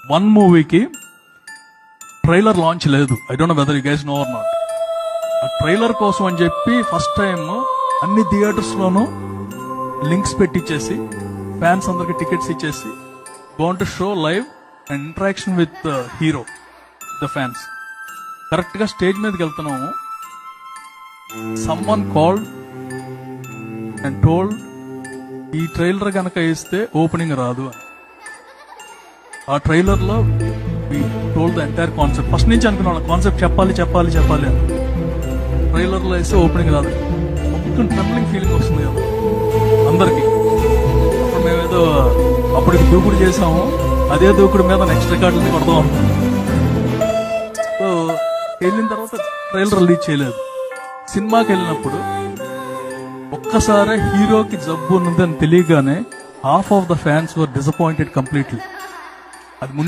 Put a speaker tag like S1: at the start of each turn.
S1: One మూవీకి trailer launch లేదు. I don't know whether you guys know or not. ఆ trailer కోసం అని చెప్పి ఫస్ట్ టైం అన్ని థియేటర్స్ లోనూ లింక్స్ పెట్టించేసి ఫ్యాన్స్ అందరికి టికెట్స్ ఇచ్చేసి gone to show live and interaction with hero the fans. Correct గా స్టేజ్ మీదకి వెళ్తున్నాము. సమ్వన్ కాల్డ్ అండ్ టోల్డ్ ఈ ట్రైలర్ కనుక ఇస్తే ఓపెనింగ్ రాదు అని. ఆ ట్రైలర్ లో told the entire concept. First నుంచి అనుకున్నాను కాన్సెప్ట్ చెప్పాలి అని. ట్రైలర్ లో వేస్తే ఓపెనింగ్ రాదు. మొత్తం ట్రెంబ్లింగ్ ఫీలింగ్ వస్తుంది కదా అందరికి. అప్పుడు మేమేదో అప్పటికి దూకుడు చేసాము, అదే దూకుడు మీద నెక్స్ట్ రికార్డుని కొడదాం అనుకున్నాం. సో వెళ్ళిన తర్వాత ట్రైలర్ రిలీజ్ చేయలేదు. సినిమాకి వెళ్ళినప్పుడు ఒక్కసారి హీరోకి జబ్బు ఉన్నదని తెలియగానే half of the fans were disappointed completely. అది ముందు